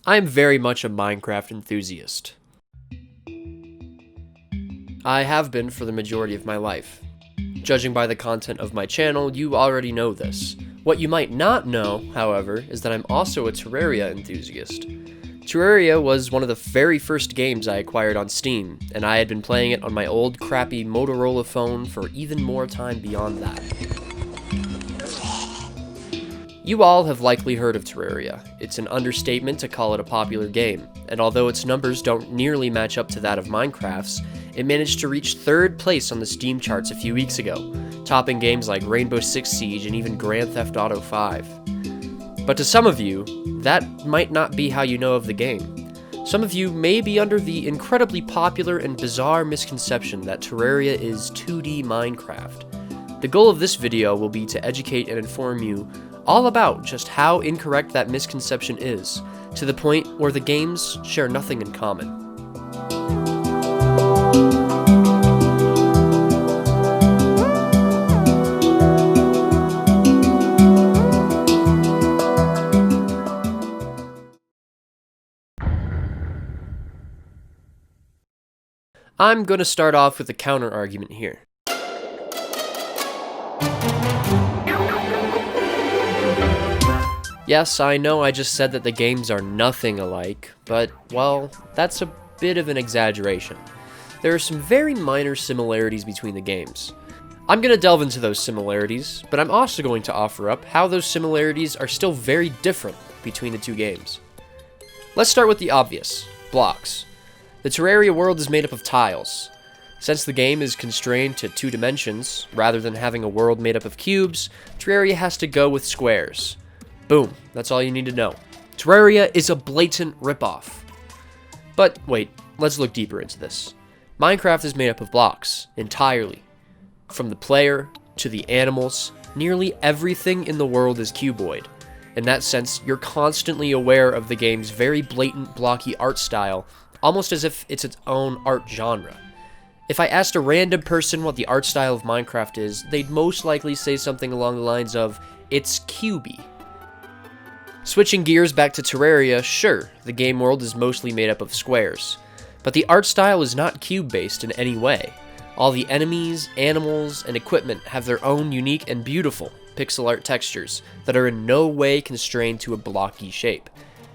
I am very much a Minecraft enthusiast. I have been for the majority of my life. Judging by the content of my channel, you already know this. What you might not know, however, is that I'm also a Terraria enthusiast. Terraria was one of the very first games I acquired on Steam, and I had been playing it on my old crappy Motorola phone for even more time beyond that. You all have likely heard of Terraria. It's an understatement to call it a popular game, and although its numbers don't nearly match up to that of Minecraft's, it managed to reach 3rd place on the Steam charts a few weeks ago, topping games like Rainbow Six Siege and even Grand Theft Auto 5. But to some of you, that might not be how you know of the game. Some of you may be under the incredibly popular and bizarre misconception that Terraria is 2D Minecraft. The goal of this video will be to educate and inform you all about just how incorrect that misconception is, to the point where the games share nothing in common. I'm going to start off with a counter-argument here. Yes, I know I just said that the games are nothing alike, but, well, that's a bit of an exaggeration. There are some very minor similarities between the games. I'm going to delve into those similarities, but I'm also going to offer up how those similarities are still very different between the two games. Let's start with the obvious, blocks. The Terraria world is made up of tiles. Since the game is constrained to 2 dimensions, rather than having a world made up of cubes, Terraria has to go with squares. Boom, that's all you need to know. Terraria is a blatant ripoff. But wait, let's look deeper into this. Minecraft is made up of blocks, entirely. From the player, to the animals, nearly everything in the world is cuboid. In that sense, you're constantly aware of the game's very blatant blocky art style, almost as if it's its own art genre. If I asked a random person what the art style of Minecraft is, they'd most likely say something along the lines of, it's cubey. Switching gears back to Terraria, sure, the game world is mostly made up of squares, but the art style is not cube-based in any way. All the enemies, animals, and equipment have their own unique and beautiful pixel art textures that are in no way constrained to a blocky shape.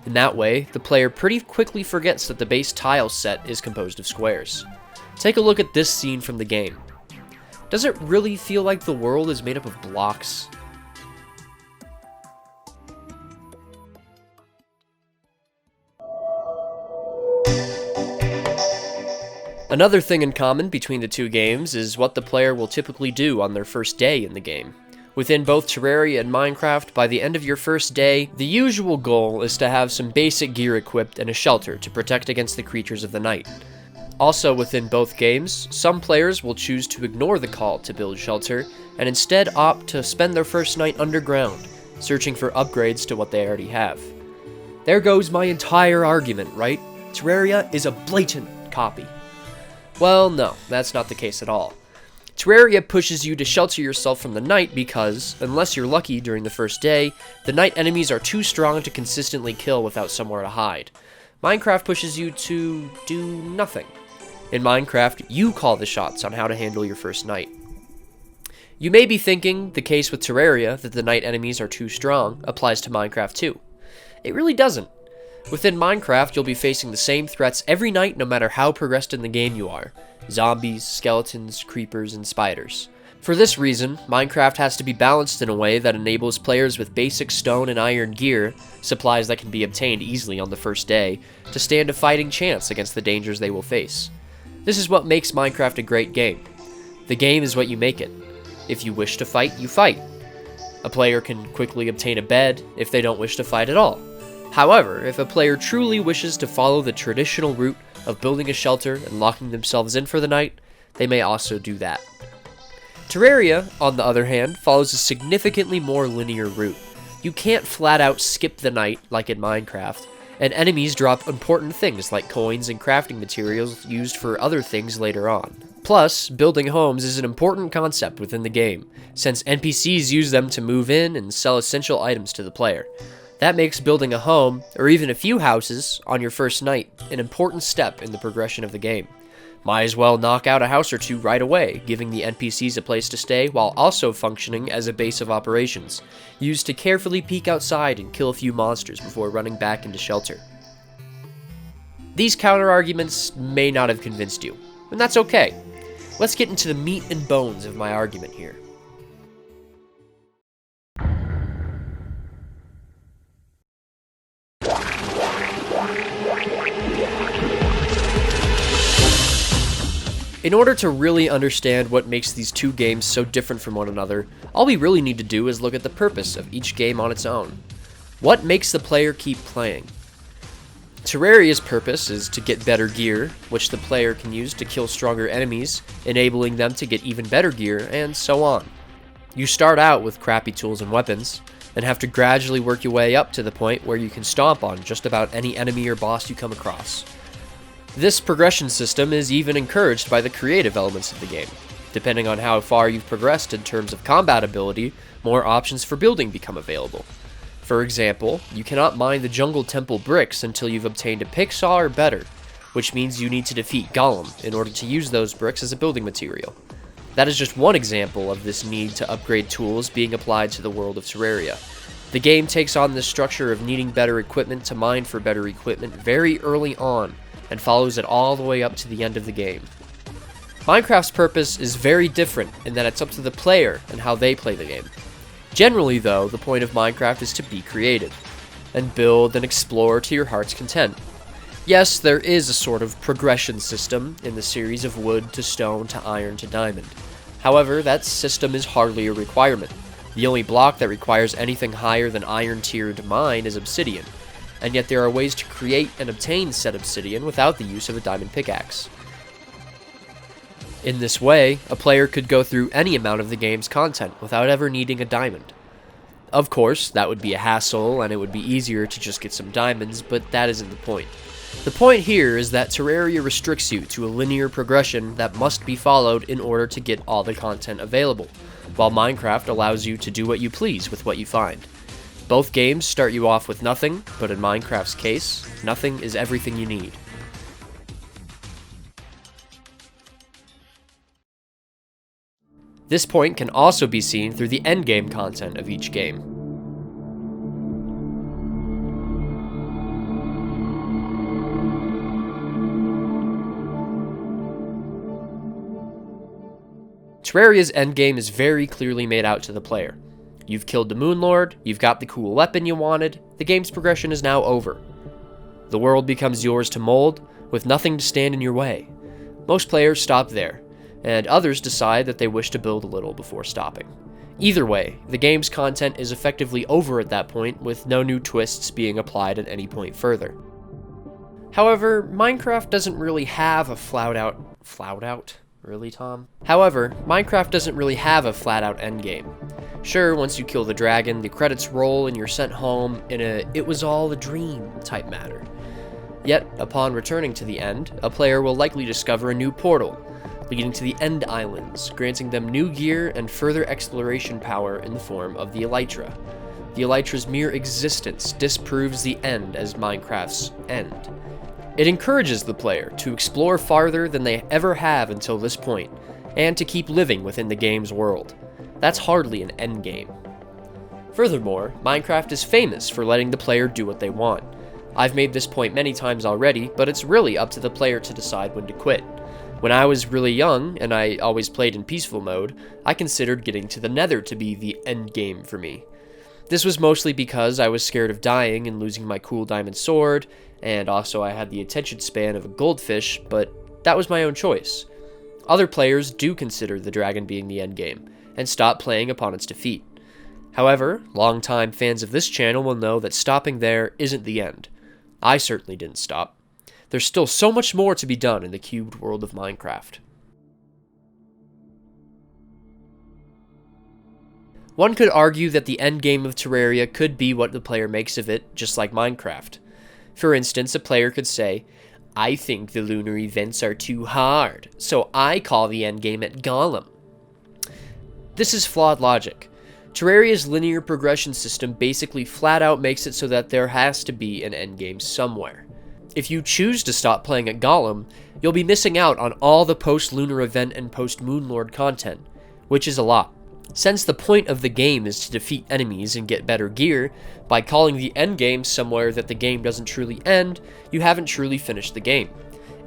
In that way, the player pretty quickly forgets that the base tile set is composed of squares. Take a look at this scene from the game. Does it really feel like the world is made up of blocks? Another thing in common between the two games is what the player will typically do on their first day in the game. Within both Terraria and Minecraft, by the end of your first day, the usual goal is to have some basic gear equipped and a shelter to protect against the creatures of the night. Also within both games, some players will choose to ignore the call to build shelter, and instead opt to spend their first night underground, searching for upgrades to what they already have. There goes my entire argument, right? Terraria is a blatant copy. Well, no, that's not the case at all. Terraria pushes you to shelter yourself from the night because, unless you're lucky during the first day, the night enemies are too strong to consistently kill without somewhere to hide. Minecraft pushes you to do nothing. In Minecraft, you call the shots on how to handle your first night. You may be thinking the case with Terraria, that the night enemies are too strong, applies to Minecraft too. It really doesn't. Within Minecraft, you'll be facing the same threats every night no matter how progressed in the game you are. Zombies, skeletons, creepers, and spiders. For this reason, Minecraft has to be balanced in a way that enables players with basic stone and iron gear, supplies that can be obtained easily on the first day, to stand a fighting chance against the dangers they will face. This is what makes Minecraft a great game. The game is what you make it. If you wish to fight, you fight. A player can quickly obtain a bed if they don't wish to fight at all. However, if a player truly wishes to follow the traditional route of building a shelter and locking themselves in for the night, they may also do that. Terraria, on the other hand, follows a significantly more linear route. You can't flat out skip the night like in Minecraft, and enemies drop important things like coins and crafting materials used for other things later on. Plus, building homes is an important concept within the game, since NPCs use them to move in and sell essential items to the player. That makes building a home, or even a few houses, on your first night an important step in the progression of the game. Might as well knock out a house or two right away, giving the NPCs a place to stay while also functioning as a base of operations, used to carefully peek outside and kill a few monsters before running back into shelter. These counter-arguments may not have convinced you, and that's okay. Let's get into the meat and bones of my argument here. In order to really understand what makes these two games so different from one another, all we really need to do is look at the purpose of each game on its own. What makes the player keep playing? Terraria's purpose is to get better gear, which the player can use to kill stronger enemies, enabling them to get even better gear, and so on. You start out with crappy tools and weapons, and have to gradually work your way up to the point where you can stomp on just about any enemy or boss you come across. This progression system is even encouraged by the creative elements of the game. Depending on how far you've progressed in terms of combat ability, more options for building become available. For example, you cannot mine the jungle temple bricks until you've obtained a pick saw or better, which means you need to defeat Golem in order to use those bricks as a building material. That is just one example of this need to upgrade tools being applied to the world of Terraria. The game takes on this structure of needing better equipment to mine for better equipment very early on, and follows it all the way up to the end of the game. Minecraft's purpose is very different in that it's up to the player and how they play the game. Generally though, the point of Minecraft is to be creative, and build and explore to your heart's content. Yes, there is a sort of progression system in the series of wood to stone to iron to diamond. However, that system is hardly a requirement. The only block that requires anything higher than iron tier to mine is obsidian, and yet there are ways to create and obtain said obsidian without the use of a diamond pickaxe. In this way, a player could go through any amount of the game's content without ever needing a diamond. Of course, that would be a hassle and it would be easier to just get some diamonds, but that isn't the point. The point here is that Terraria restricts you to a linear progression that must be followed in order to get all the content available, while Minecraft allows you to do what you please with what you find. Both games start you off with nothing, but in Minecraft's case, nothing is everything you need. This point can also be seen through the endgame content of each game. Terraria's endgame is very clearly made out to the player. You've killed the Moon Lord, you've got the cool weapon you wanted, the game's progression is now over. The world becomes yours to mold, with nothing to stand in your way. Most players stop there, and others decide that they wish to build a little before stopping. Either way, the game's content is effectively over at that point, with no new twists being applied at any point further. However, Minecraft doesn't really have a Really, Tom? However, Minecraft doesn't really have a flat-out endgame. Sure, once you kill the dragon, the credits roll and you're sent home in a "it was all a dream" type matter. Yet, upon returning to the end, a player will likely discover a new portal, leading to the End Islands, granting them new gear and further exploration power in the form of the Elytra. The Elytra's mere existence disproves the end as Minecraft's end. It encourages the player to explore farther than they ever have until this point, and to keep living within the game's world. That's hardly an endgame. Furthermore, Minecraft is famous for letting the player do what they want. I've made this point many times already, but it's really up to the player to decide when to quit. When I was really young, and I always played in peaceful mode, I considered getting to the Nether to be the endgame for me. This was mostly because I was scared of dying and losing my cool diamond sword, and also I had the attention span of a goldfish, but that was my own choice. Other players do consider the dragon being the endgame, and stop playing upon its defeat. However, longtime fans of this channel will know that stopping there isn't the end. I certainly didn't stop. There's still so much more to be done in the cubed world of Minecraft. One could argue that the endgame of Terraria could be what the player makes of it, just like Minecraft. For instance, a player could say, I think the lunar events are too hard, so I call the endgame at Golem. This is flawed logic. Terraria's linear progression system basically flat out makes it so that there has to be an endgame somewhere. If you choose to stop playing at Golem, you'll be missing out on all the post-lunar event and post-moonlord content, which is a lot. Since the point of the game is to defeat enemies and get better gear, by calling the endgame somewhere that the game doesn't truly end, you haven't truly finished the game.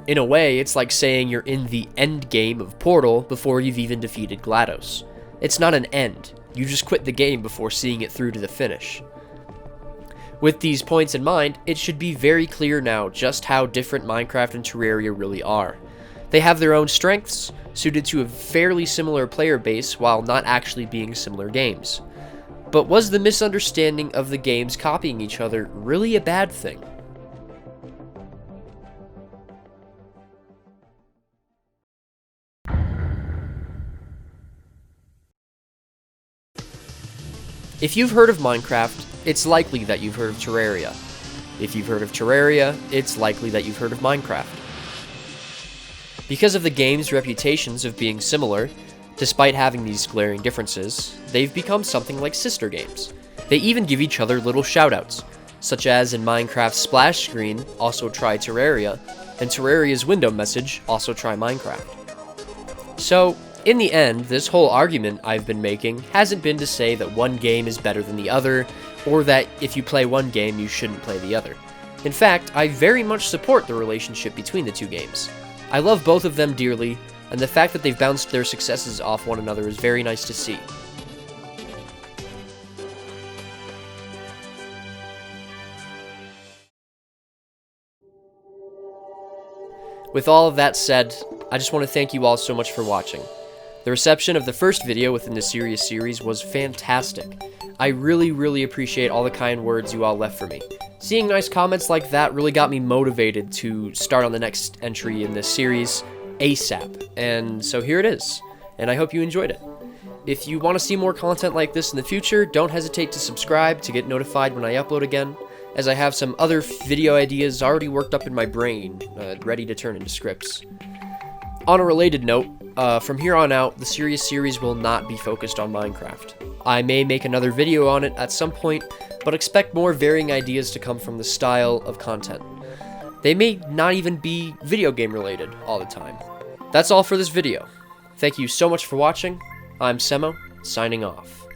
In a way, it's like saying you're in the end game of Portal before you've even defeated GLaDOS. It's not an end, you just quit the game before seeing it through to the finish. With these points in mind, it should be very clear now just how different Minecraft and Terraria really are. They have their own strengths, suited to a fairly similar player base while not actually being similar games. But was the misunderstanding of the games copying each other really a bad thing? If you've heard of Minecraft, it's likely that you've heard of Terraria. If you've heard of Terraria, it's likely that you've heard of Minecraft. Because of the games' reputations of being similar, despite having these glaring differences, they've become something like sister games. They even give each other little shoutouts, such as in Minecraft's splash screen, also try Terraria, and Terraria's window message, also try Minecraft. So, in the end, this whole argument I've been making hasn't been to say that one game is better than the other, or that if you play one game, you shouldn't play the other. In fact, I very much support the relationship between the two games. I love both of them dearly, and the fact that they've bounced their successes off one another is very nice to see. With all of that said, I just want to thank you all so much for watching. The reception of the first video within the Serious series was fantastic. I really appreciate all the kind words you all left for me. Seeing nice comments like that really got me motivated to start on the next entry in this series ASAP, and so here it is, and I hope you enjoyed it. If you want to see more content like this in the future, don't hesitate to subscribe to get notified when I upload again, as I have some other video ideas already worked up in my brain, ready to turn into scripts. On a related note, from here on out, the Serious series will not be focused on Minecraft. I may make another video on it at some point, but expect more varying ideas to come from the style of content. They may not even be video game related all the time. That's all for this video. Thank you so much for watching. I'm Semo, signing off.